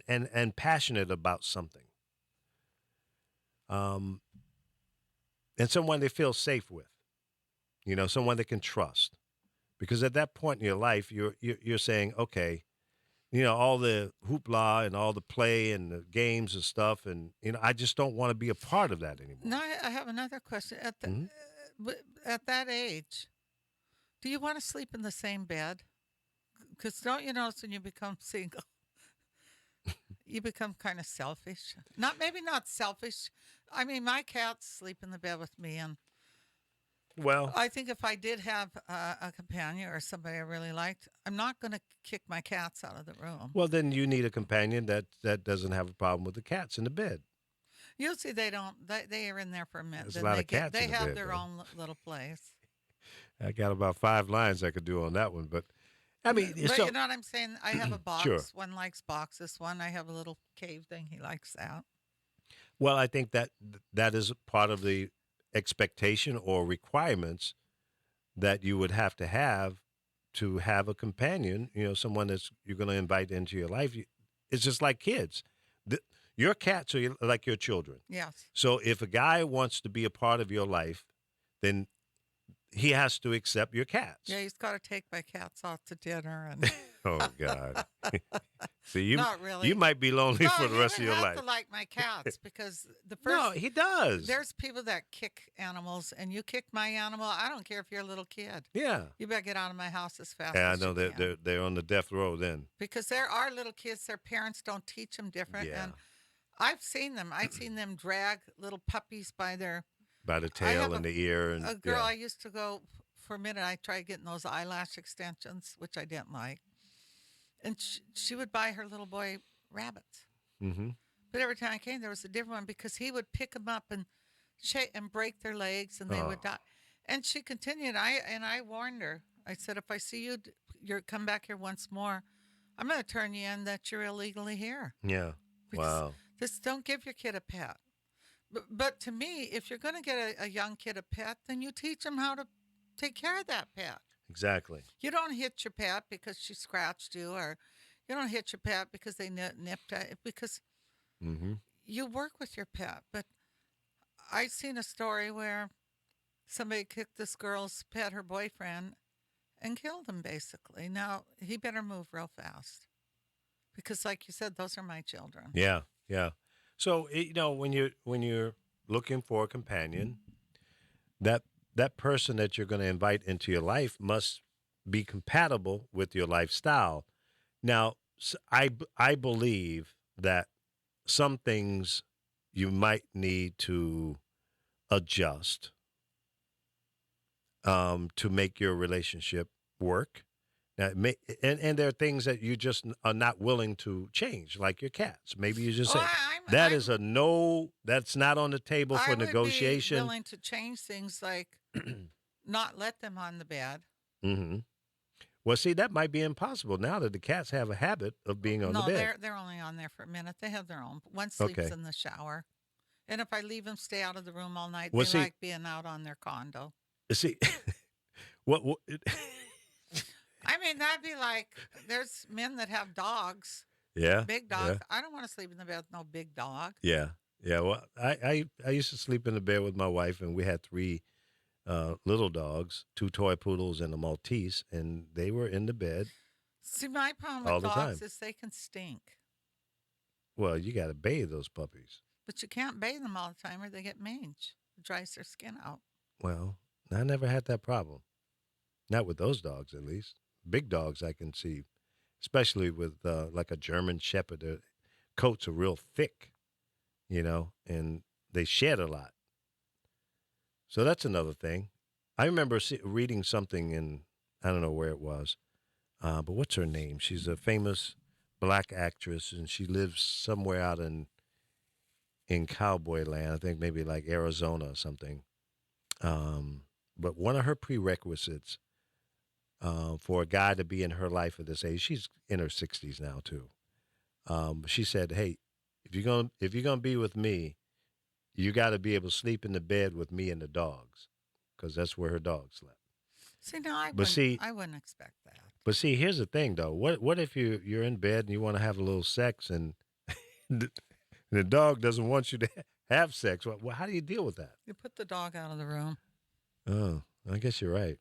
and passionate about something, um, and someone they feel safe with. Someone they can trust. Because at that point in your life, you're saying, okay, all the hoopla and all the play and the games and stuff, and I just don't want to be a part of that anymore. Now I have another question. Hmm. At that age, do you want to sleep in the same bed? Because don't you notice when you become single, you become kind of selfish? Not maybe not selfish. I mean, my cats sleep in the bed with me, and Well, I think if I did have a companion or somebody I really liked, I'm not going to kick my cats out of the room. well, then you need a companion that doesn't have a problem with the cats in the bed. Usually they don't. They are in there for a minute. There's a Then lot of cats they in the have bed, their though. own little place. I got about 5 lines I could do on that one, but I mean, But you so know what I'm saying? I have a sure. box. One likes boxes. One I have a little cave thing. He likes that. Well, I think that is part of the expectation or requirements that you would to have a companion, someone that's you're going to invite into your life. It's just like kids. The, your cats are like your children. Yes. So if a guy wants to be a part of your life, then he has to accept your Yeah, cats. he's got to take my cats out to dinner and Oh God. See, not you really. might be lonely No, for the he rest would of your have to life. like my cats because the No, first he does. there's people that kick animals and you kick my animal. I don't care if you're a little kid. Yeah. You better get out of my house as fast Yeah, I as you know that can. they're on the death row then. Because there are little kids, their parents don't teach them different. Yeah. And I've seen them. I've seen them drag little puppies by their. By the I tail have and the ear and a girl yeah. I used to go for a minute. I tried getting those eyelash extensions, which I didn't like. And she would buy her little boy rabbits. Mm-hmm. But every time I came, there was a different one because he would pick them up and and break their legs, and they Oh. would die. And she continued. I warned her. I said, if I see you, you're come back here once more, I'm going to turn you in that you're illegally here Yeah. because Wow. this don't give your kid a pet. But to me, if you're going to get a young kid a pet, then you teach them how to take care of that pet. Exactly. You don't hit your pet because she scratched you, or you don't hit your pet because they nipped at it, because Mm-hmm. you work with your pet. But I seen a story where somebody kicked this girl's pet, her boyfriend, and killed him basically. Now he better move real fast because, like you said, those are my children. Yeah. Yeah. So when you're looking for a companion, that that person that you're going to invite into your life must be compatible with your lifestyle. Now, I believe that some things you might need to adjust to make your relationship work. Now, and there are things that you just are not willing to change, like your cats. Maybe you just Oh, say that is I'm a no. That's not on the table I for would be negotiation. willing to change things like not let them on the bed. Hmm. Well, see, that might be impossible now that the cats have a habit of being on the No, bed. they're only on there for a minute. They have their own. One sleeps Okay. in the shower, and if I leave them stay out of the room all night, Well, they see, like being out on their condo. see, what I mean, that'd be like there's men that have dogs, yeah, big yeah, dogs. I don't want to sleep in the bed with no big dog. yeah, yeah. Well, I used to sleep in the bed with my wife, and we had three little dogs, two toy poodles and a Maltese, and they were in the bed See, my problem with all the dogs time. is they can stink, Well, you got to bathe those puppies. but you can't bathe them all the time or they get mange. It dries their skin out. Well, I never had that problem. Not with those dogs, at least. Big dogs, I can see, especially with like a German Shepherd. Their coats are real thick, and they shed a lot. So that's another thing. I remember reading something in, I don't know where it was, but what's her name? She's a famous black actress, and she lives somewhere out in cowboy land. I think maybe like Arizona or something. Um, but one of her prerequisites for a guy to be in her life at this age, she's in her 60s now too. She said, "Hey, if you're gonna be with me, you got to be able to sleep in the bed with me and the dogs, because that's where her dog slept." See, no, But see, I wouldn't expect that. But see, here's the thing, though. What if you're in bed and you want to have a little sex and the, the dog doesn't want you to have sex? Well, how do you deal with that? You put the dog out of the room, Oh, I guess you're right.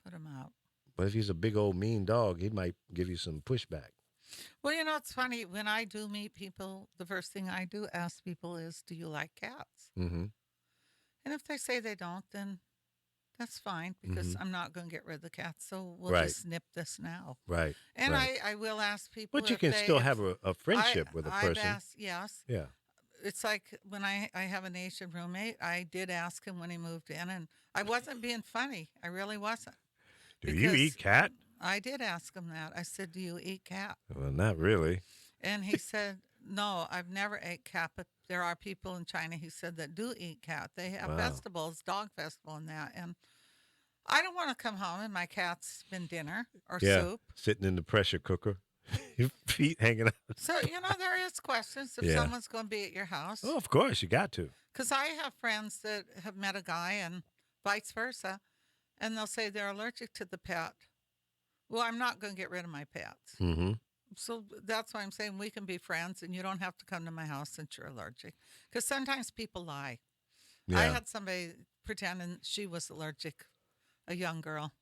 put him out. But if he's a big old mean dog, he might give you some pushback. Well, it's funny. When I do meet people, the first thing I do ask people is, do you like cats? Mm-hmm. And if they say they don't, then that's fine because Mm-hmm. I'm not going to get rid of the cats. So we'll Right. just nip this now. Right. And Right. I will ask people But you if can they, still if have a friendship with a I've person. asked, yes. Yeah. It's like when I have an Asian roommate, I did ask him when he moved in, and I wasn't being funny. I really wasn't. Do you Because eat cat? I did ask him that. I said, do you eat cat? Well, not really. And he said, no, I've never ate cat, but there are people in China, he said, that do eat cat. They have Wow. festivals, dog festival and that. And I don't want to come home and my cat's been dinner or Yeah. soup. Sitting in the pressure cooker, your feet hanging out. So, there is questions if Yeah. someone's going to be at your house. Oh, of course, you got to. Because I have friends that have met a guy and vice versa, and they'll say they're allergic to the pet. Well, I'm not going to get rid of my pets. Mm-hmm. So that's why I'm saying we can be friends and you don't have to come to my house since you're allergic. Because sometimes people lie. Yeah. I had somebody pretending she was allergic, a young girl.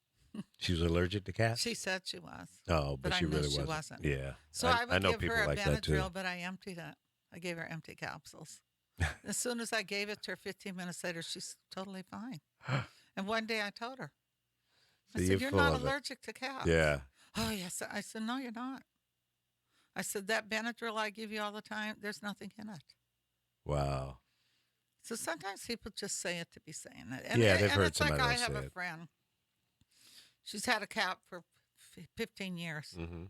She was allergic to cats? She said she was. Oh, but I she knew really she wasn't. wasn't. Yeah. So I would know give people her a like that too. Benadryl, but I emptied it. I gave her empty capsules. As soon as I gave it to her, 15 minutes later, she's totally fine. And one day I told her, I See, said, you're full not of it. allergic to cats. Yeah. Oh, yes. I said, no, you're not. I said, that Benadryl I give you all the time, there's nothing in it. Wow. So sometimes people just say it to be saying it. And, Yeah, they've and heard it's like somebody I else have say a it. friend. She's had a cat for 15 years. Mm-hmm.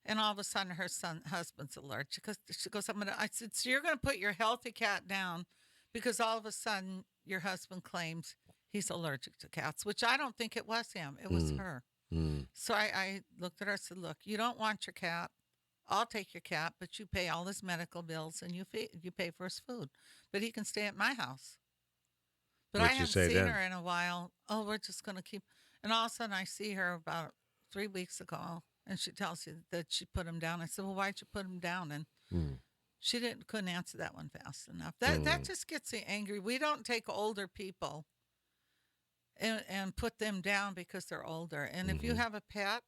And all of a sudden, her husband's allergic. She goes, I said, so you're going to put your healthy cat down because all of a sudden your husband claims he's allergic to cats, which I don't think it was him. It was her. Mm. So I looked at her and said, look, you don't want your cat. I'll take your cat, but you pay all his medical bills and you pay for his food. But he can stay at my house. But I What'd you haven't say seen then? her in a while. Oh, we're just going to keep. And all of a sudden, I see her about 3 weeks ago, and she tells you that she put him down. I said, well, why'd you put him down? And Mm. she couldn't answer that one fast enough. That just gets me angry. We don't take older people and put them down because they're older. And if you Mhm. have a pet,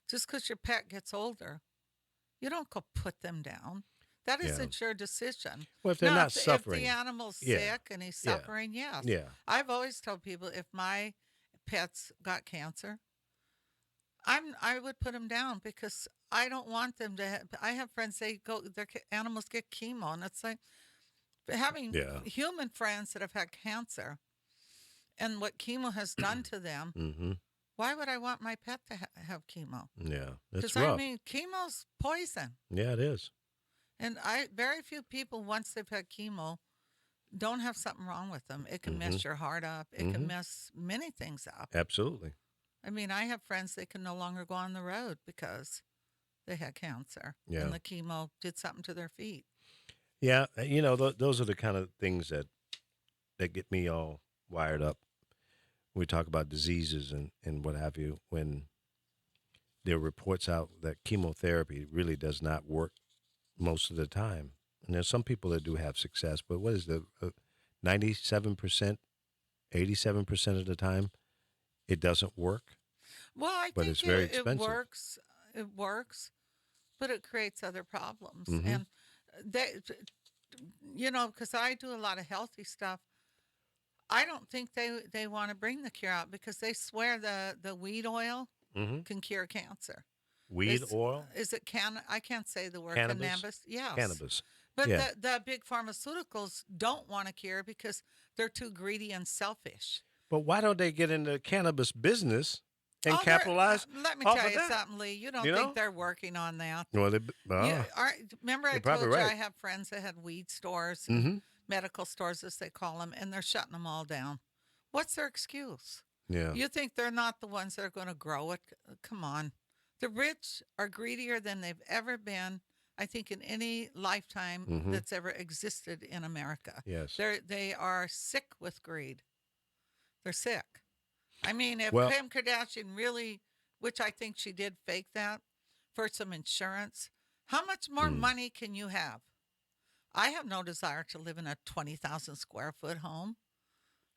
just because your pet gets older, you don't go put them down. That Yeah. isn't your decision. Well, if they're Now, not if the suffering. animal's Yeah. sick and he's Yeah. suffering, yes. Yeah. I've always told people if my pets got cancer, I would put them down because I don't want them to. I have friends their animals get chemo, and it's like having Yeah. human friends that have had cancer and what chemo has done to them. Mm-hmm. Why would I want my pet to have chemo? Yeah. That's Because rough. I mean, chemo's poison. Yeah, it is. And very few people, once they've had chemo, don't have something wrong with them. It can Mhm. mess your heart up. It can Mhm. mess many things up. Absolutely. I mean, I have friends that can no longer go on the road because they had cancer Yeah. and the chemo did something to their feet. Yeah. Those are the kind of things that get me all wired up. We talk about diseases and what have you. When there are reports out that chemotherapy really does not work most of the time, and there's some people that do have success, but what is the 97%, 87% of the time it doesn't work? Well, I But think it's very it expensive. works. It works, but it creates other problems. Mhm. And they, because I do a lot of healthy stuff. I don't think they want to bring the cure out because they swear the weed oil Mm-hmm. can cure cancer. Weed oil, Is it I can't say the word cannabis, Yes. cannabis. But Yeah. the big pharmaceuticals don't want to cure because they're too greedy and selfish. But why don't they get into the cannabis business and Oh, capitalize let me off tell of you that? something, Lee. You don't You think know? they're working on that. Well, Remember I you're told probably you right. I have friends that had weed stores and Mm-hmm. medical stores, as they call them, and they're shutting them all down. What's their excuse? Yeah. You think they're not the ones that are going to grow it? Come on. The rich are greedier than they've ever been, I think, in any lifetime Mhm. that's ever existed in America. Yes. They are sick with greed. They're sick. I mean, if Well- Kim Kardashian really which I think she did fake that for some insurance. How much more Mm. money can you have? I have no desire to live in a 20,000 square foot home.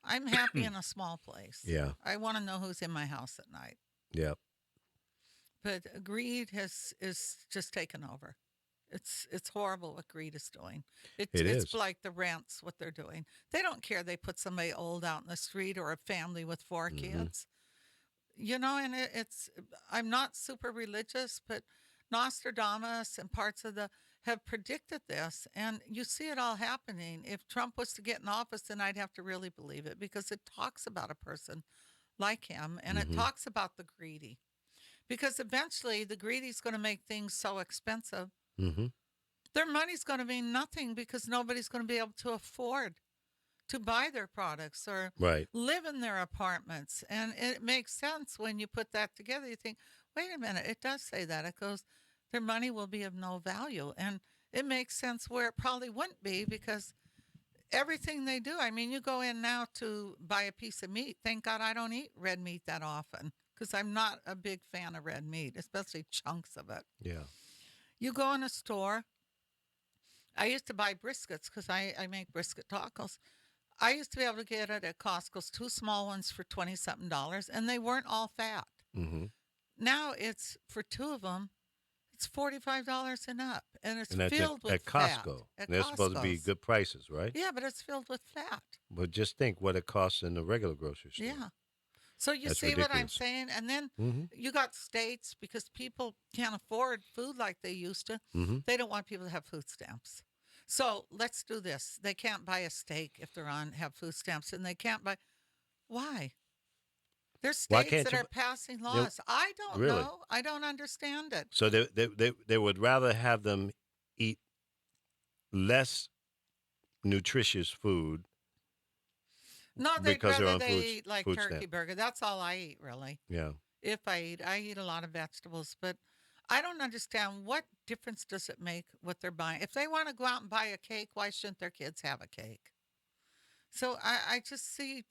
I'm happy in a small place. Yeah. I want to know who's in my house at night. Yeah. But greed has is just taken over. It's horrible what greed is doing. It's It it's is. like the rents what they're doing. They don't care. They put somebody old out in the street or a family with four Mm-hmm. kids. And it's I'm not super religious, but Nostradamus and parts of the have predicted this, and you see it all happening. If Trump was to get in office, then I'd have to really believe it because it talks about a person like him, and it Mm-hmm. talks about the greedy. Because eventually, the greedy's going to make things so expensive, Mm-hmm. their money's going to mean nothing because nobody's going to be able to afford to buy their products or Right. live in their apartments. And it makes sense when you put that together. You think, wait a minute, it does say that. It goes, their money will be of no value. And it makes sense where it probably wouldn't be because everything they do, I mean, you go in now to buy a piece of meat. Thank God I don't eat red meat that often because I'm not a big fan of red meat, especially chunks of it. Yeah. You go in a store. I used to buy briskets because I make brisket tacos. I used to be able to get it at Costco's, two small ones for 20 something dollars, and they weren't all fat. Mm-hmm. Now it's for two of them, it's $45 and up, and it's And that's filled with at fat Costco. at They're supposed to be Costco's. good prices, right? Yeah, but it's filled with fat. But just think what it costs in the regular grocery store. Yeah. So you That's see what I'm ridiculous. saying? And then Mm-hmm. you got states because people can't afford food like they used to. Mm-hmm. They don't want people to have food stamps. So let's do this. They can't buy a steak if they're on have food stamps, and they can't buy. Why? There's Why states can't that you? are passing They, laws. I don't really? know. I don't understand it. So they would rather have them eat less nutritious food No, they'd because they're rather on they eat like food turkey stamp. burger. That's all I eat, really. Yeah. If I eat a lot of vegetables, but I don't understand what difference does it make what they're buying. If they want to go out and buy a cake, why shouldn't their kids have a cake? So I just see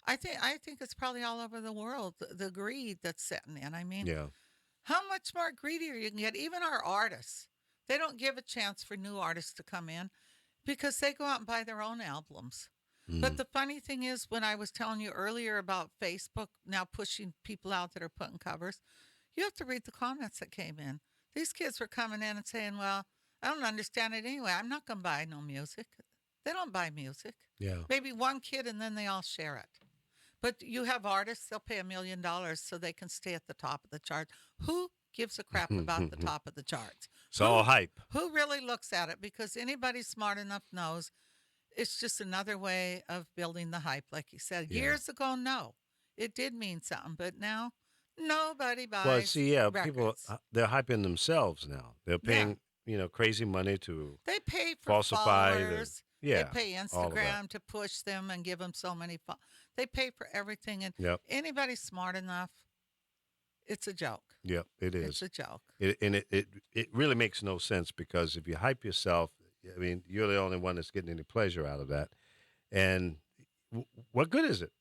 I think it's probably all over the world the greed that's setting in. I mean, Yeah. how much more greedier you can get? Even our artists, they don't give a chance for new artists to come in because they go out and buy their own albums. But Mm. the funny thing is, when I was telling you earlier about Facebook now pushing people out that are putting covers, you have to read the comments that came in. These kids were coming in and saying, well, I don't understand it anyway. I'm not going to buy no music. They don't buy music. Yeah. Maybe one kid and then they all share it. But you have artists, they'll pay $1 million so they can stay at the top of the charts. Who gives a crap about the top of the charts? It's all Who hype. who really looks at it? Because anybody smart enough knows it's just another way of building the hype, like you said. Yeah. Years ago, no. It did mean something, but now nobody Well, buys see, yeah, people records. they're hyping themselves now. They're Yeah. paying crazy money to They pay for falsify the followers. They yeah pay all of that. Instagram to push them and give them so many They pay for everything. And Yep. anybody smart enough, it's a joke. Yep. It It's is. a joke. It really makes no sense because if you hype yourself, I mean, you're the only one that's getting any pleasure out of that. And what good is it?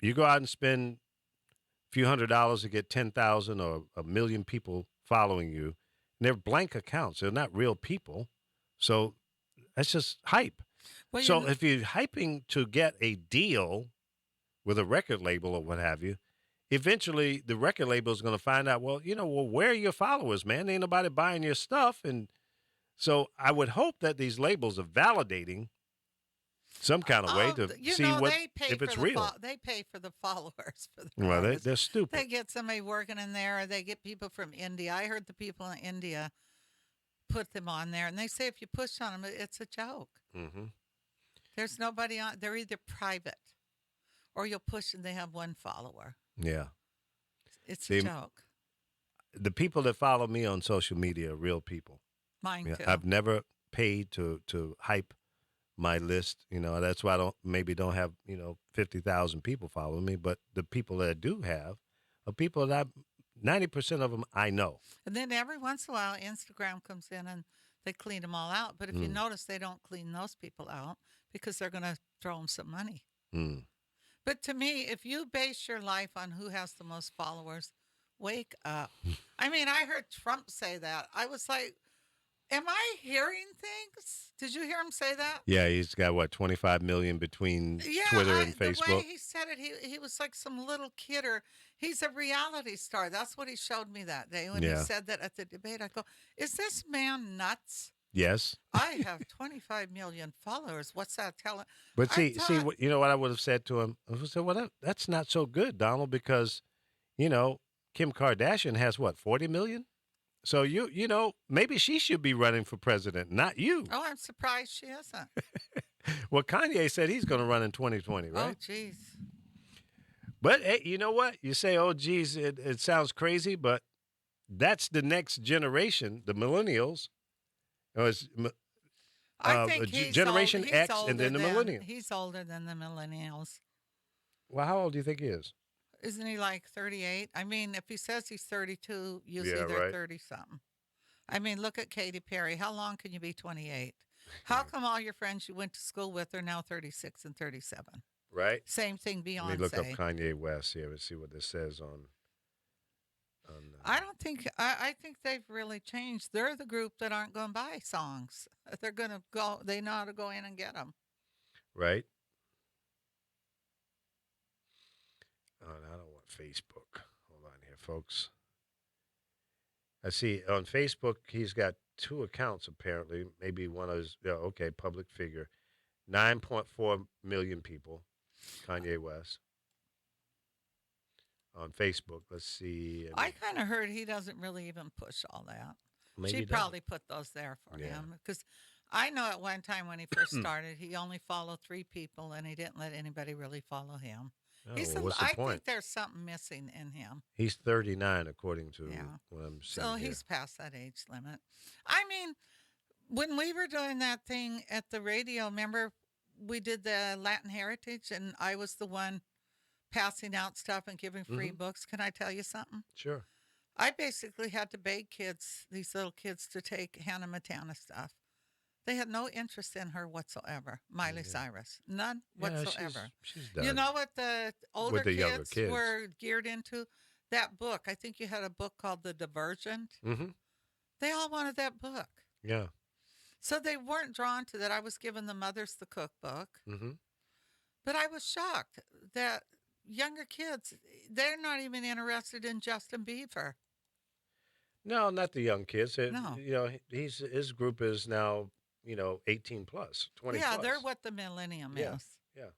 You go out and spend a few $100s to get 10,000 or a million people following you, and they're blank accounts. They're not real people. So that's just hype. Well, So if you're hyping to get a deal with a record label or what have you, eventually the record label is going to find out, well, where are your followers, man? Ain't nobody buying your stuff. And so I would hope that these labels are validating some kind of way oh, to see what they pay if for it's real. they pay for the followers for the Well, artists. they're stupid. They get somebody working in there, or they get people from India. I heard the people in India put them on there, and they say if you push on them, it's a joke. Mm-hmm. There's nobody on. They're either private, or you'll push and they have one follower. Yeah. It's See, a joke. the people that follow me on social media are real people. Mine Yeah, too. I've never paid to hype my list. That's why I don't have 50,000 people following me. But the people that I do have are people that 90% of them I know. And then every once in a while, Instagram comes in and they clean them all out. But if you Mm, notice, they don't clean those people out because they're going to throw them some money. mm. But to me, if you base your life on who has the most followers, Wake up. I mean, I heard Trump say that. I was like, am I hearing things? Did you hear him say that? Yeah, he's got what 25 million between Yeah, Twitter and the way Facebook. he said it, he was like some little kid, or he's a reality star. That's what he showed me that day when he Yeah. said that at the debate. I go, is this man nuts? Yes. I have 25 million followers. What's that telling? But I see thought, what you know what I would have said to him? I would have said, "Well, that's not so good, Donald, because you know Kim Kardashian has what 40 million. So maybe she should be running for president, not you." oh, I'm surprised she isn't. Well, Kanye said he's going to run in 2020, Oh, right? geez. But hey, you know what? You say, "Oh, geez, it sounds crazy," but that's the next generation, the millennials, or I think Generation X, and then the millennials. he's older than the millennials. Well, how old do you think he is? Isn't he like 38? I mean, if he says he's 32, usually Yeah, they're right. 30 something. I mean, look at Katy Perry. How long can you be 28? How come all your friends you went to school with are now 36 and 37? Right. Same thing, Let me look up Beyonce. Kanye West here and see what this says on. I don't think, I think they've really changed. They're the group that aren't going to buy songs. They're going to go, they know how to go in and get them. Right. Oh, no, I don't want Facebook. Hold on here, folks. I see on Facebook he's got two accounts apparently. Maybe one is okay, public figure. 9.4 million people. Kanye West on Facebook. Let's see. I kind of heard he doesn't really even push all that. Maybe She he doesn't. probably put those there for Yeah. him because I know at one time when he first started, he only followed three people and he didn't let anybody really follow him. Oh, well, what's the I point? think there's something missing in him. He's 39 according to Yeah. what I'm seeing So here. he's past that age limit. I mean, when we were doing that thing at the radio, remember we did the Latin Heritage and I was the one passing out stuff and giving free books. Can I tell you something? Sure. I basically had to beg kids, these little kids, to take Hannah Montana stuff. They had no interest in her whatsoever. Miley Yeah. Cyrus, none Yeah, whatsoever. she's done You know what the older with the younger kids kids. were geared into? That book. I think you had a book called The Divergent. Mm-hmm. They all wanted that book. Yeah. So they weren't drawn to that. I was giving the mothers the cookbook, Mm-hmm. but I was shocked that younger kids, they're not even interested in Justin Bieber. No, not the young kids. No. His group is now 18 plus, 20 Yeah, plus. they're what the millennium Yeah. is. Yeah.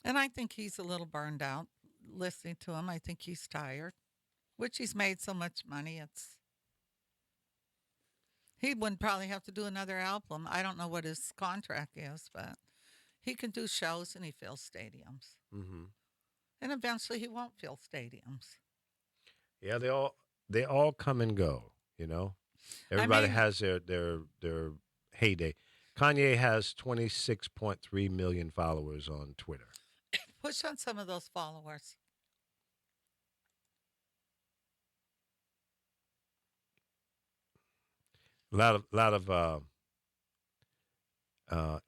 And I think he's a little burned out listening to him. I think he's tired, which he's made so much money. He wouldn't probably have to do another album. I don't know what his contract is, but he can do shows and he fills stadiums. Mm-hmm. And eventually he won't fill stadiums. Yeah, they all come and go. I Everybody mean, has their heyday. Kanye has 26.3 million followers on Twitter. push on some of those followers. A lot of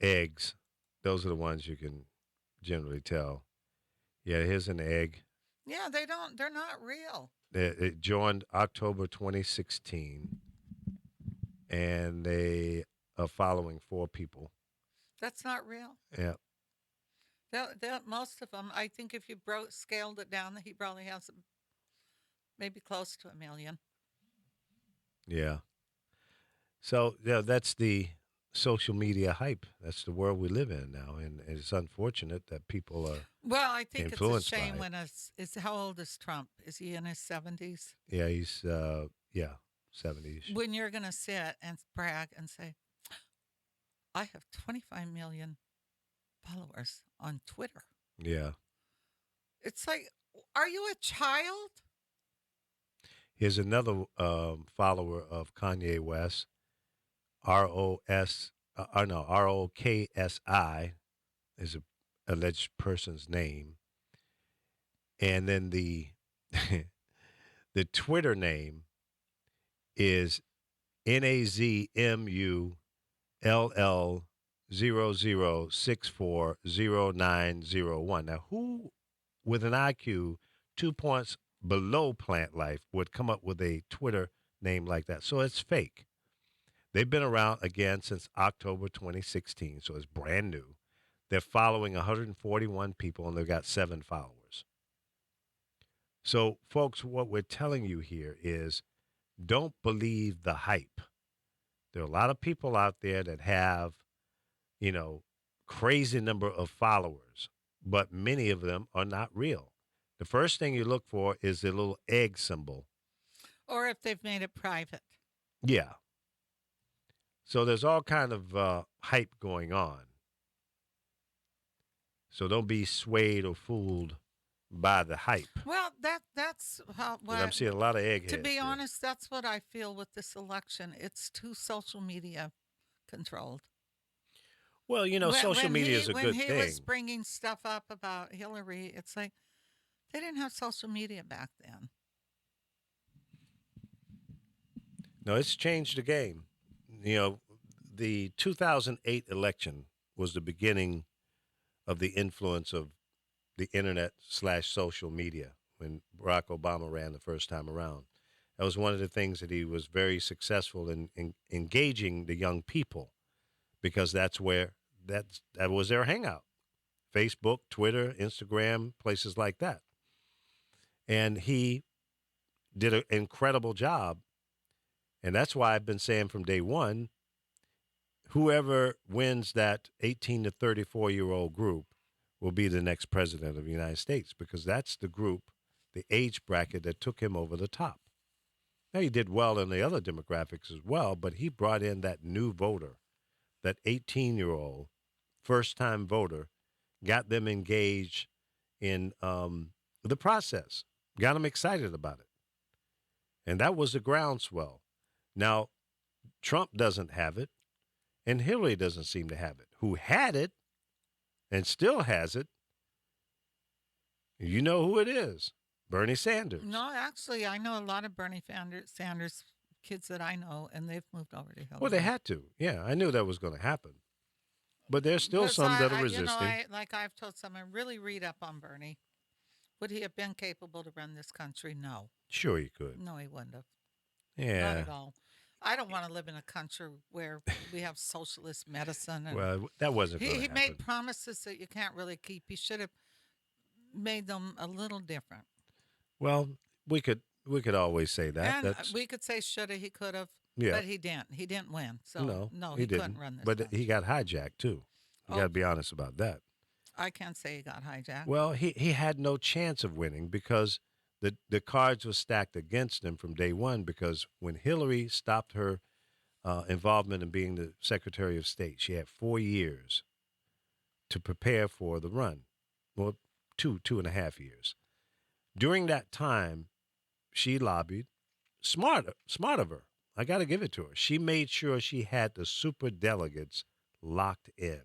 eggs. Those are the ones you can generally tell. Yeah, here's an egg. Yeah, they're not real. It joined October 2016, and they are following 4 people. That's not real. Yeah, Most of them, I think if you scaled it down, he probably has maybe close to 1 million. yeah. So yeah, that's the social media hype. That's the world we live in now, and it's unfortunate that people are Well, I think it's a influenced by shame it. when it's how old is Trump? Is he in his 70s? Yeah, he's 70s. When you're going to sit and brag and say, I have 25 million followers on Twitter. Yeah. It's like, are you a child? Here's another follower of Kanye West, ROKSI is a alleged person's name, and then the the Twitter name is NAZMULL00640901. Now, who with an IQ 2 points below Plant Life would come up with a Twitter name like that. So it's fake. They've been around again since October 2016, so it's brand new. They're following 141 people and they've got 7 followers. So, folks, what we're telling you here is don't believe the hype. There are a lot of people out there that have, you know, crazy number of followers, but many of them are not real. The first thing you look for is the little egg symbol. Or if they've made it private. Yeah. So there's all kind of hype going on. So don't be swayed or fooled by the hype. Well, that's how Because I'm what seeing a lot of to eggheads be there. honest, that's what I feel with this election. It's too social media controlled. Well, social media is a When good he was thing. bringing stuff up about Hillary, it's like they didn't have social media back then. No, it's changed the game. You know, the 2008 election was the beginning of the influence of the internet slash social media when Barack Obama ran the first time around. That was one of the things that he was very successful in engaging the young people because that was their hangout. Facebook, Twitter, Instagram, places like that. And he did an incredible job. And that's why I've been saying from day one, whoever wins that 18 to 34-year-old group will be the next president of the United States because that's the group, the age bracket that took him over the top. Now, he did well in the other demographics as well, but he brought in that new voter, that 18-year-old first time voter, got them engaged in the process, got them excited about it. And that was the groundswell. Now, Trump doesn't have it, and Hillary doesn't seem to have it. Who had it and still has it, you know who it is. Bernie Sanders. No, actually, I know a lot of Sanders kids that I know, and they've moved over to Well, they Hillary. had to. Yeah, I knew that was going to happen. But there's still Because some that are resisting. I've told some, I really read up on Bernie. Would he have been capable to run this country? No. Sure, you could. No, he wouldn't have. Not Yeah. at all. I don't want to live in a country where we have socialist medicine and Well, that wasn't going he to made happen. promises that you can't really keep. He should have made them a little different. Well, we could always say that. And That's we could say shoulda, he could have, yeah. but he didn't. He didn't win. So No, no, he he couldn't didn't. run this But he country. got hijacked too. You got Oh, to be honest about that. I can't say he got hijacked. Well, he had no chance of winning because the cards were stacked against him from day one. Because when Hillary stopped her involvement in being the Secretary of State, she had 4 years to prepare for the run. Well, 2.5 years. During that time, she lobbied. Smart of her. I got to give it to her. She made sure she had the super delegates locked in.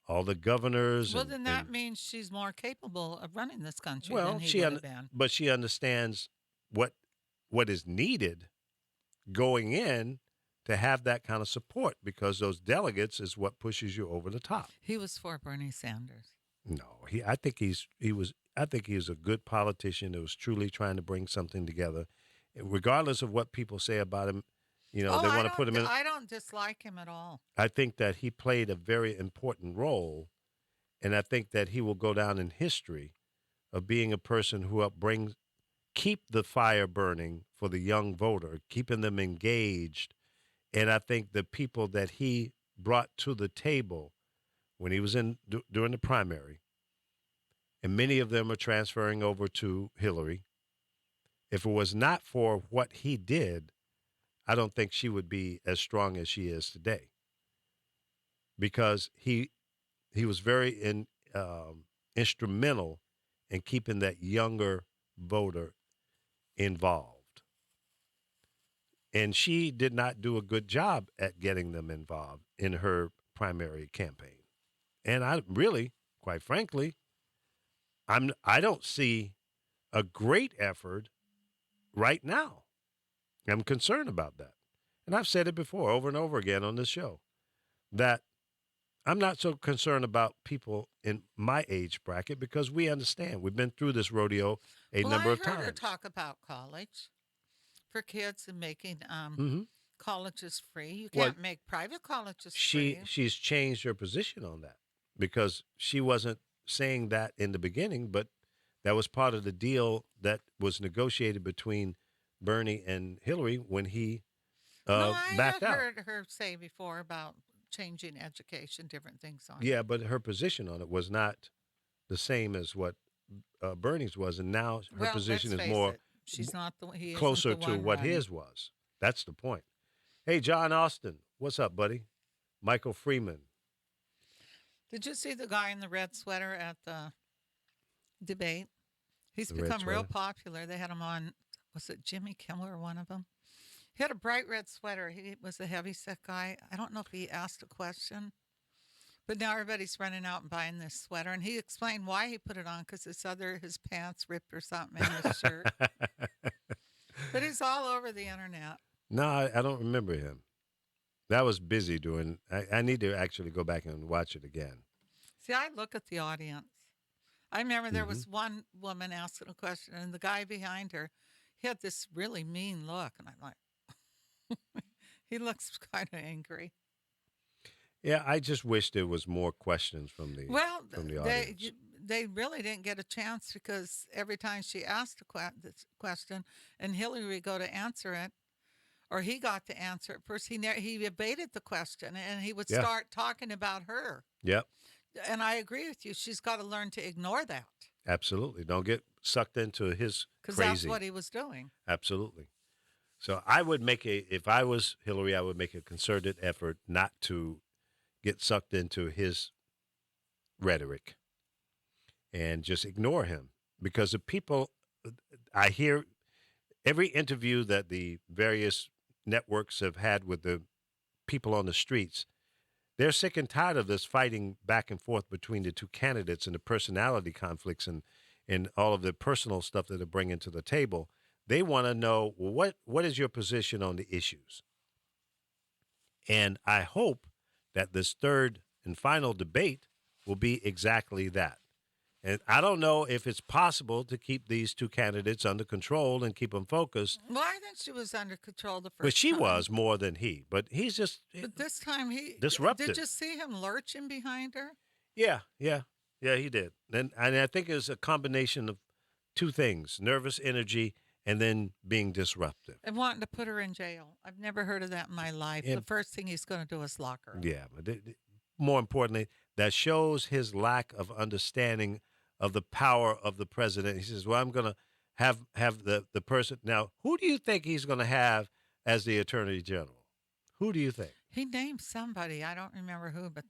All the governors Well, and, then that and means she's more capable of running this country than well, he would have been. but she understands what what is needed going in to have that kind of support because those delegates is what pushes you over the top. He was for Bernie Sanders. No, I think he's a good politician that was truly trying to bring something together. Regardless of what people say about him, Oh, they want to put him in. I don't dislike him at all. I think that he played a very important role, and I think that he will go down in history of being a person who helped keep the fire burning for the young voter, keeping them engaged. And I think the people that he brought to the table when he was during the primary, and many of them are transferring over to Hillary. If it was not for what he did, I don't think she would be as strong as she is today because he was very instrumental in keeping that younger voter involved. And she did not do a good job at getting them involved in her primary campaign. And I really, quite frankly, I don't see a great effort right now. I'm concerned about that. And I've said it before over and over again on this show that I'm not so concerned about people in my age bracket because we understand. We've been through this rodeo a Well, number I of heard her times. talk about college for kids and making Hmm. colleges free. You Well, can't make private colleges she free. she's changed her position on that because she wasn't saying that in the beginning, but that was part of the deal that was negotiated between Bernie and Hillary when he No, I backed had out. heard her say before about changing education, different things on it. Yeah, but her position on it was not the same as what Bernie's was, and now her Well, position let's is face more it. She's not the he isn't closer the to one what running. his was. That's the point. Hey, John Austin, what's up, buddy? Michael Freeman, Did you see the guy in the red sweater at the debate? He's the red become real sweater. popular. They had him on, was it Jimmy Kimmel or one of them? He had a bright red sweater. He was a heavy set guy. I don't know if he asked a question, but now everybody's running out and buying this sweater. And he explained why he put it on because his pants ripped or something in his shirt. But he's all over the internet. No, I don't remember him. That was busy doing. I need to actually go back and watch it again. See, I look at the audience. I remember there Hmm. was one woman asking a question, and the guy behind her, he had this really mean look. And I'm like, he looks kind of angry. Yeah, I just wish there was more questions from the Well, they audience. they really didn't get a chance because every time she asked this question, and Hillary would go to answer it, or he got to answer it first, he evaded the question, and he would Yeah. start talking about her. Yep. And I agree with you. She's got to learn to ignore that Absolutely. Don't get sucked into his because that's crazy. what he was doing. Absolutely. So I would make if I was Hillary, I would make a concerted effort not to get sucked into his rhetoric and just ignore him because the people I hear every interview that the various networks have had with the people on the streets, they're sick and tired of this fighting back and forth between the two candidates and the personality conflicts and all of the personal stuff that they're bringing to the table. They want to know, well, what is your position on the issues? And I hope that this third and final debate will be exactly that. And I don't know if it's possible to keep these two candidates under control and keep them focused. Well, I think she was under control the But first she time. was more than he. But he's just But this time did disruptive. you see him lurching behind her Yeah, yeah, yeah, he did. And I think it was a combination of two things: nervous energy and then being disruptive. and wanting to put her in jail? I've never heard of that in my life. The And first thing he's going to do is lock her up. yeah, but more importantly, that shows his lack of understanding of the power of the president. He says, "Well, I'm going to have the person now. Who do you think he's going to have as the attorney general? Who do you think?" He named somebody. I don't remember who, but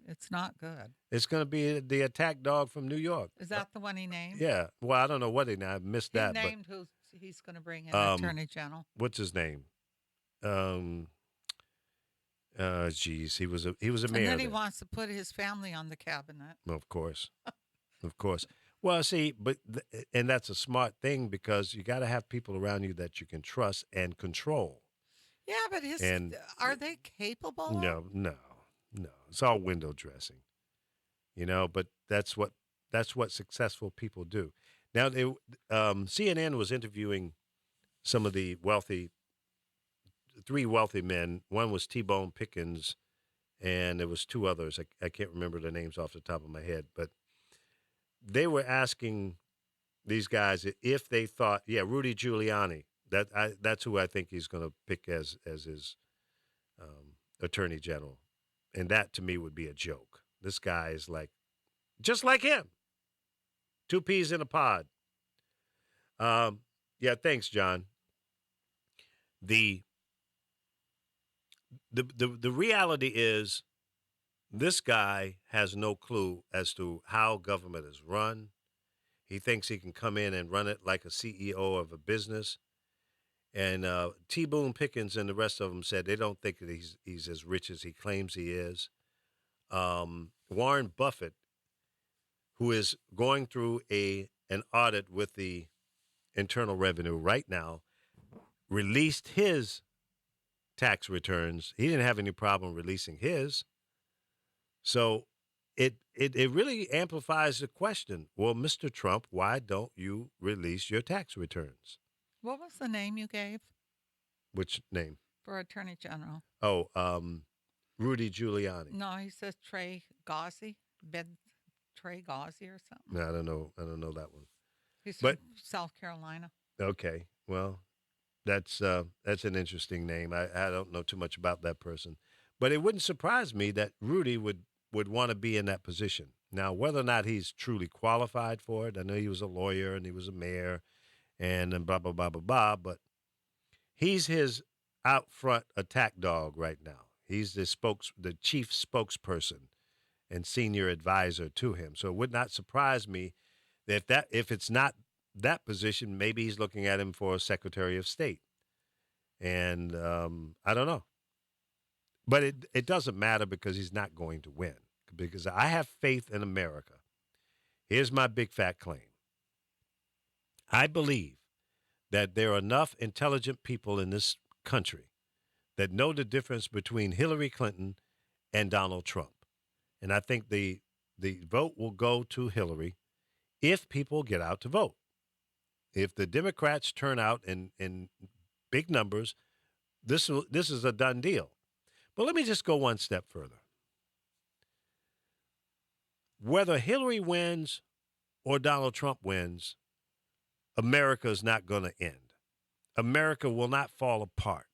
it's not good. It's going to be the attack dog from New York. Is that the one he named? Yeah. Well, I don't know what I missed He that, but named who he's going to bring in um, attorney general. what's his name? Um, geez, he was a And mayor then he there. wants to put his family on the cabinet. Of course, of course. Well, see, but and that's a smart thing because you got to have people around you that you can trust and control. Yeah, but And are they capable? no, no, no, it's all window dressing, But that's what successful people do. Now, CNN was interviewing some of the three wealthy men. One was T-Bone Pickens, and there was two others. I can't remember their names off the top of my head, but they were asking these guys if they thought, yeah, Rudy Giuliani. That's who I think he's going to pick as his attorney general, and that to me would be a joke. This guy is like just like him, two peas in a pod. Yeah, thanks, John. The the reality is this guy has no clue as to how government is run. He thinks he can come in and run it like a CEO of a business. And T. Boone Pickens and the rest of them said they don't think that he's as rich as he claims he is. Warren Buffett, who is going through an audit with the Internal Revenue right now, released his tax returns. He didn't have any problem releasing his. So it really amplifies the question. Well, Mr. Trump, why don't you release your tax returns? What was the name you gave Which name? for Attorney General? Oh, Rudy Giuliani. No, he says Trey Ghazi, Ben Trey Ghazi or something. No, I don't know. I don't know that one. He's from But South Carolina. okay, well, that's an interesting name. I don't know too much about that person, but it wouldn't surprise me that Rudy would want to be in that position. Now, whether or not he's truly qualified for it, I know he was a lawyer and he was a mayor and blah blah blah blah blah, but he's his out front attack dog right now. He's the chief spokesperson and senior advisor to him. So it would not surprise me if it's not that position, maybe he's looking at him for Secretary of State. And I don't know. But it doesn't matter because he's not going to win. Because I have faith in America. Here's my big fat claim. I believe that there are enough intelligent people in this country that know the difference between Hillary Clinton and Donald Trump. And I think the vote will go to Hillary if people get out to vote. If the Democrats turn out in big numbers, this is a done deal. But let me just go one step further. Whether Hillary wins or Donald Trump wins, America is not going to end. America will not fall apart.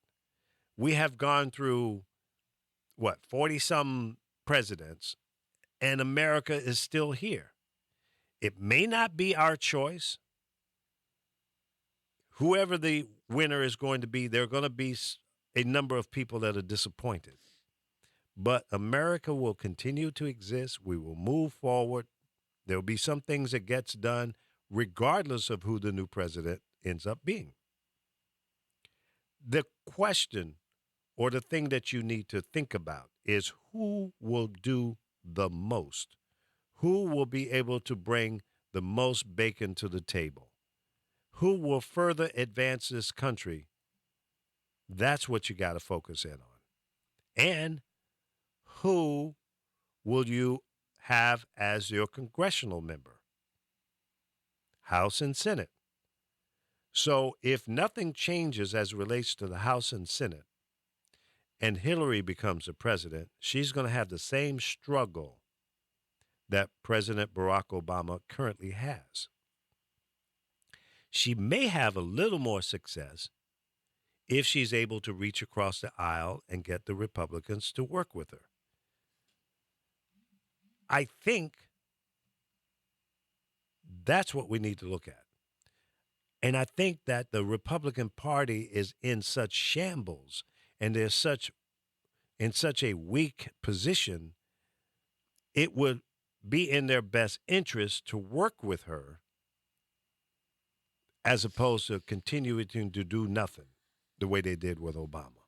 We have gone through, 40 some presidents, and America is still here. It may not be our choice. Whoever the winner is going to be, there are going to be a number of people that are disappointed. But America will continue to exist. We will move forward. There will be some things that gets done regardless of who the new president ends up being. The question or the thing that you need to think about is who will do the most? Who will be able to bring the most bacon to the table? Who will further advance this country? That's what you got to focus in on. And who will you have as your congressional member? House and Senate. So if nothing changes as it relates to the House and Senate, and Hillary becomes the president, she's going to have the same struggle that President Barack Obama currently has. She may have a little more success if she's able to reach across the aisle and get the Republicans to work with her. I think that's what we need to look at. And I think that the Republican Party is in such shambles and they're in such a weak position, it would be in their best interest to work with her as opposed to continuing to do nothing the way they did with Obama.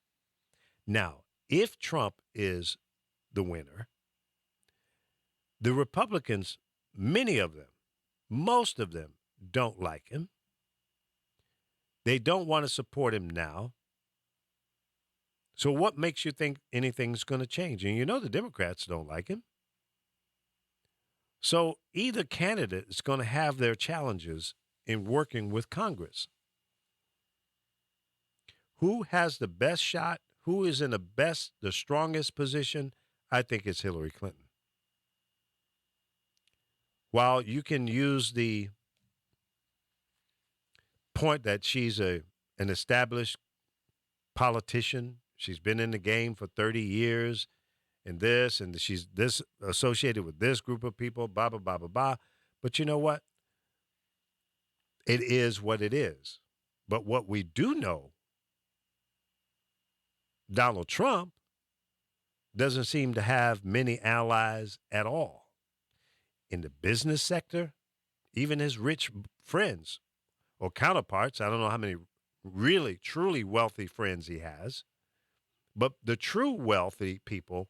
Now, if Trump is the winner, the Republicans, many of them, most of them, don't like him. They don't want to support him now. So what makes you think anything's going to change? And you know the Democrats don't like him. So either candidate is going to have their challenges in working with Congress. Who has the best shot? Who is in the strongest position? I think it's Hillary Clinton. While you can use the point that she's an established politician, she's been in the game for 30 years, and she's this associated with this group of people, blah, blah, blah, blah, blah. But you know what? It is what it is. But what we do know, Donald Trump doesn't seem to have many allies at all. In the business sector, even his rich friends or counterparts, I don't know how many really, truly wealthy friends he has, but the true wealthy people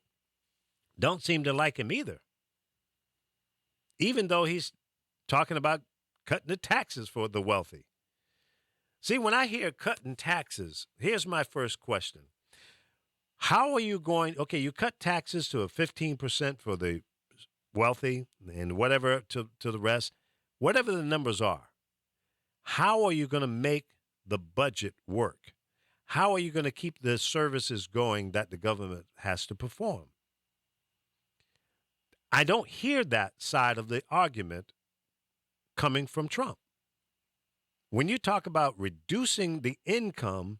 don't seem to like him either. Even though he's talking about cutting the taxes for the wealthy. See, when I hear cutting taxes, here's my first question. How are you going? Okay, you cut taxes to a 15% for the wealthy and whatever to the rest, whatever the numbers are. How are you going to make the budget work? How are you going to keep the services going that the government has to perform? I don't hear that side of the argument coming from Trump. When you talk about reducing the income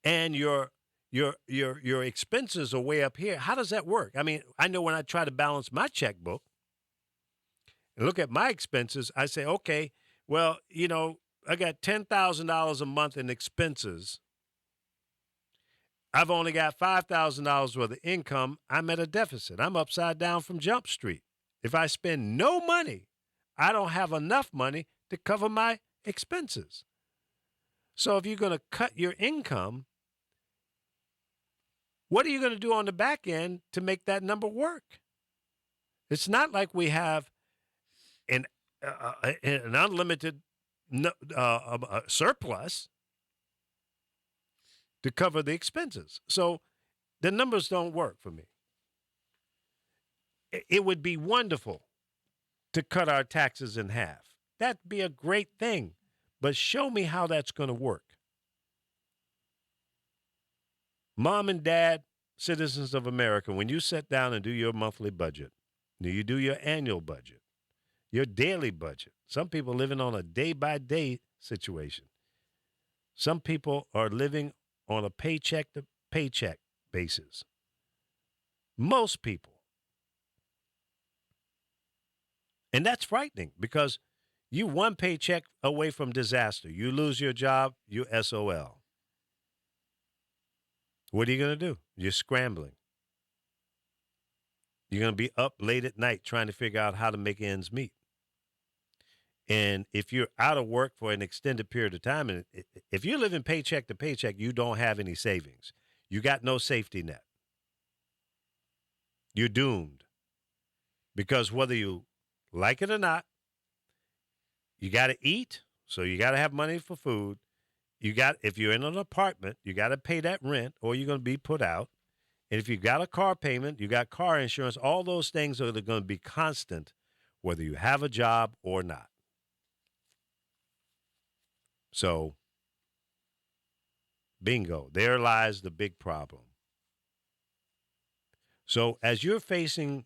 and your expenses are way up here, how does that work? I mean, I know when I try to balance my checkbook and look at my expenses, I say, okay, well, I got $10,000 a month in expenses. I've only got $5,000 worth of income. I'm at a deficit. I'm upside down from Jump Street. If I spend no money, I don't have enough money to cover my expenses. So if you're going to cut your income, what are you going to do on the back end to make that number work? It's not like we have an unlimited surplus to cover the expenses. So the numbers don't work for me. It would be wonderful to cut our taxes in half. That'd be a great thing. But show me how that's going to work. Mom and dad, citizens of America, when you sit down and do your monthly budget, you do your annual budget, your daily budget. Some people living on a day-by-day situation. Some people are living on a paycheck-to-paycheck basis. Most people. And that's frightening because you one paycheck away from disaster. You lose your job, you SOL. What are you going to do? You're scrambling. You're going to be up late at night trying to figure out how to make ends meet. And if you're out of work for an extended period of time, and if you're living paycheck to paycheck, you don't have any savings. You got no safety net. You're doomed. Because whether you like it or not, you got to eat, so you got to have money for food. If you're in an apartment, you got to pay that rent or you're going to be put out. And if you got a car payment, you got car insurance, all those things are going to be constant whether you have a job or not. So, bingo, there lies the big problem. So, as you're facing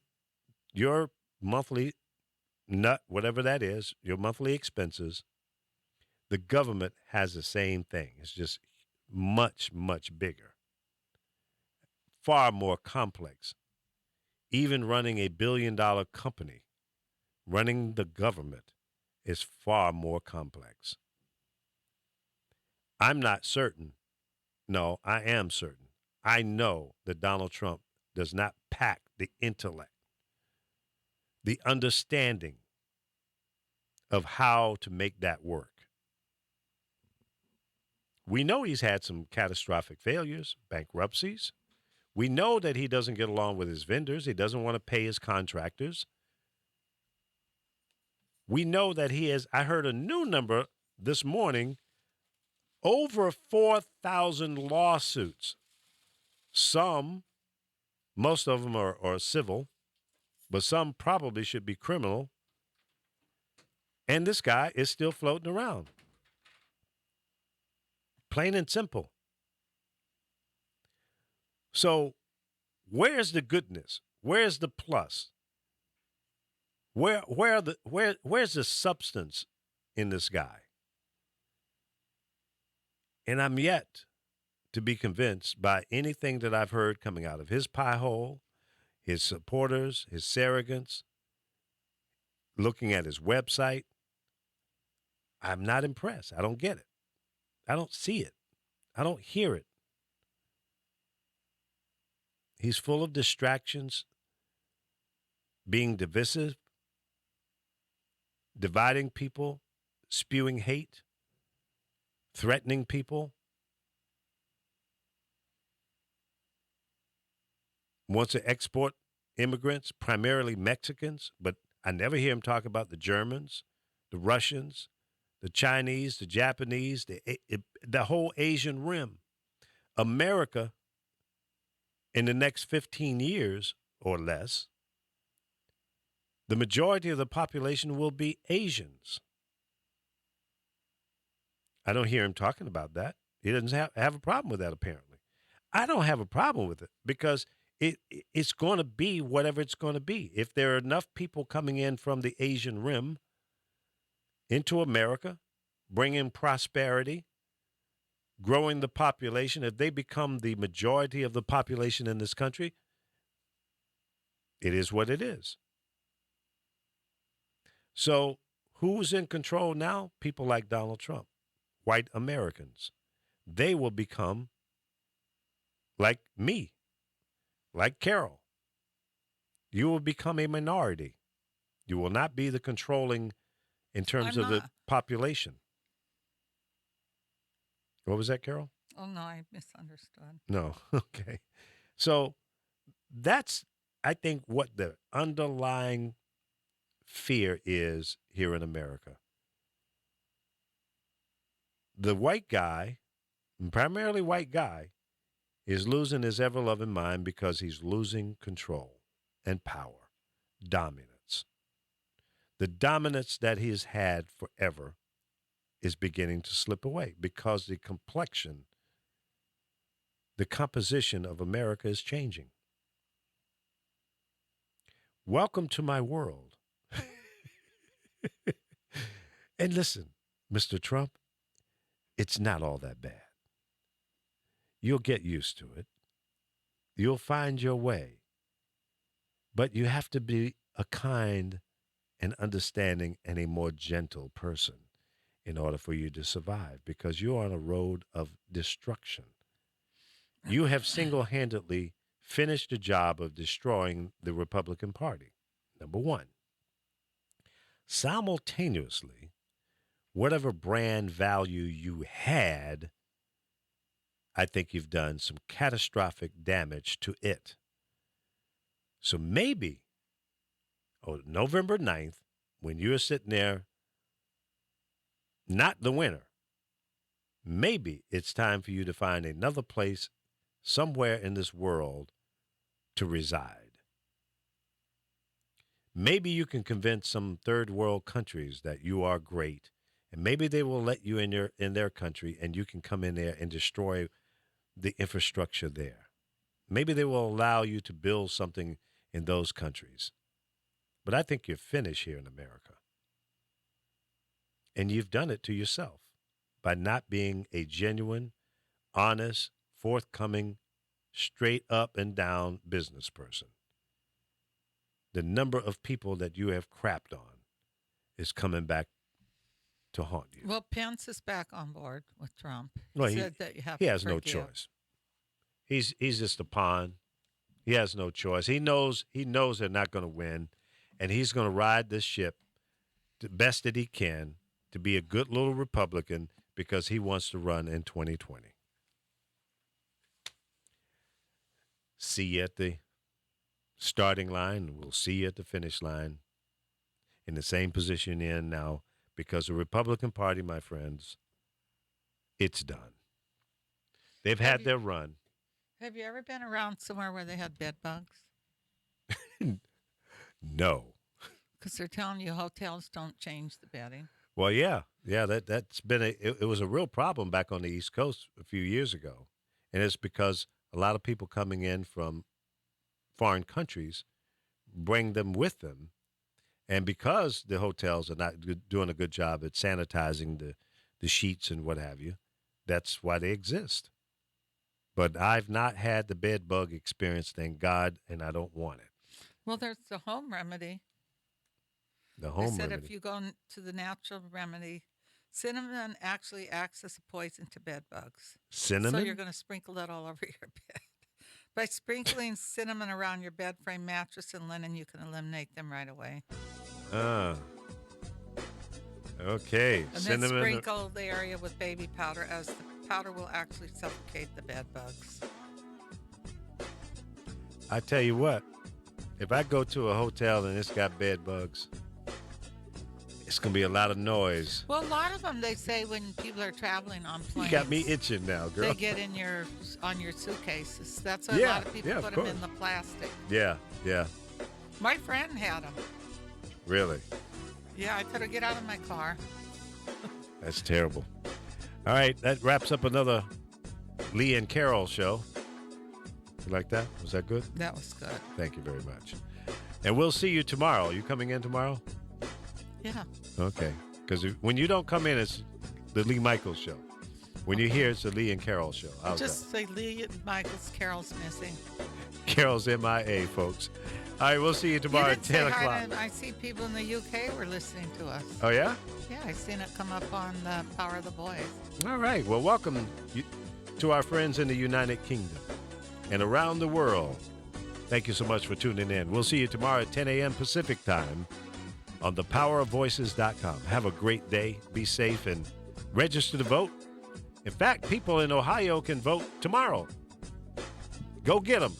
your monthly nut, whatever that is, your monthly expenses, the government has the same thing. It's just much, much bigger, far more complex. Even running a billion-dollar company, running the government is far more complex. I'm not certain. No, I am certain. I know that Donald Trump does not pack the intellect, the understanding of how to make that work. We know he's had some catastrophic failures, bankruptcies. We know that he doesn't get along with his vendors. He doesn't want to pay his contractors. We know that he has, I heard a new number this morning, over 4,000 lawsuits. Most of them are civil, but some probably should be criminal. And this guy is still floating around. Plain and simple. So where's the goodness? Where's the plus? Where's the substance in this guy? And I'm yet to be convinced by anything that I've heard coming out of his pie hole, his supporters, his surrogates, looking at his website. I'm not impressed. I don't get it. I don't see it. I don't hear it. He's full of distractions, being divisive, dividing people, spewing hate, threatening people. Wants to export immigrants, primarily Mexicans, but I never hear him talk about the Germans, the Russians, the Chinese, the Japanese, the whole Asian rim. America In the next 15 years or less, the majority of the population will be Asians. I don't hear him talking about that. He doesn't have a problem with that, apparently. I don't have a problem with it because it's going to be whatever it's going to be. If there are enough people coming in from the Asian rim into America, bringing prosperity, growing the population, if they become the majority of the population in this country, it is what it is. So who's in control now? People like Donald Trump, white Americans. They will become like me, like Carol. You will become a minority. You will not be the controlling in terms I'm of the not. population. What was that, Carol? Oh, no, I misunderstood. No. Okay. So that's, I think, what the underlying fear is here in America. The white guy, primarily white guy, is losing his ever loving mind because he's losing control and power, dominance. The dominance that he has had forever is beginning to slip away because the complexion, the composition of America is changing. Welcome to my world. And listen, Mr. Trump, it's not all that bad. You'll get used to it. You'll find your way. But you have to be a kind and understanding and a more gentle person in order for you to survive because you're on a road of destruction. You have single handedly finished the job of destroying the Republican Party. Number one. Simultaneously, whatever brand value you had, I think you've done some catastrophic damage to it. So maybe, November 9th, when you're sitting there, not the winner, maybe it's time for you to find another place somewhere in this world to reside. Maybe you can convince some third world countries that you are great, and maybe they will let you in their country, and you can come in there and destroy the infrastructure there. Maybe they will allow you to build something in those countries. But I think you're finished here in America. And you've done it to yourself by not being a genuine, honest, forthcoming, straight up and down business person. The number of people that you have crapped on is coming back to haunt you. Well, Pence is back on board with Trump. He Well, said that you have he to has no forgive. choice. He's just a pawn. He has no choice. He knows they're not going to win, and he's going to ride this ship the best that he can to be a good little Republican because he wants to run in 2020. See you at the starting line. We'll see you at the finish line in the same position you're in now because the Republican Party, my friends, it's done. They've Have had you their run. have you ever been around somewhere where they had bed bugs? No. Because they're telling you hotels don't change the bedding. Well, yeah. That's been it was a real problem back on the East Coast a few years ago, and it's because a lot of people coming in from foreign countries bring them with them, and because the hotels are not doing a good job at sanitizing the sheets and what have you, that's why they exist. But I've not had the bed bug experience, thank God, and I don't want it. Well, there's the home remedy. The They home said if remedy. you go to the natural remedy, cinnamon actually acts as a poison to bed bugs. So you're Cinnamon? going to sprinkle that all over your bed. By sprinkling cinnamon around your bed frame, mattress, and linen, you can eliminate them right away. Ah, okay. And then Cinnamon. sprinkle the area with baby powder, as the powder will actually suffocate the bed bugs. I tell you what, if I go to a hotel and it's got bed bugs, It's going to be a lot of noise. Well, a lot of them, they say when people are traveling on You planes, got me itching now, girl. they get in your on your suitcases. That's why a Yeah, lot of people yeah, of put them course. in the plastic. Yeah, yeah, My friend had them. really. Yeah, I could have get out of my car. That's terrible. All right, that wraps up another Lee and Carol show. You like that? Was that good? That was good. Thank you very much. And we'll see you tomorrow. You coming in tomorrow? Yeah. Okay. Because when you don't come in, it's the Lee Michaels show. When you're here, it's the Lee and Carol show. How's Just say Lee Michaels, Carol's missing. that? Carol's MIA, folks. All right, we'll see you tomorrow You at didn't say 10 hi o'clock. to- I see people in the UK were listening to us. Oh, yeah? Yeah, I seen it come up on the Power of the Boys. All right. Well, welcome to our friends in the United Kingdom and around the world. Thank you so much for tuning in. We'll see you tomorrow at 10 a.m. Pacific time on thepowerofvoices.com. Have a great day. Be safe and register to vote. In fact, people in Ohio can vote tomorrow. Go get them.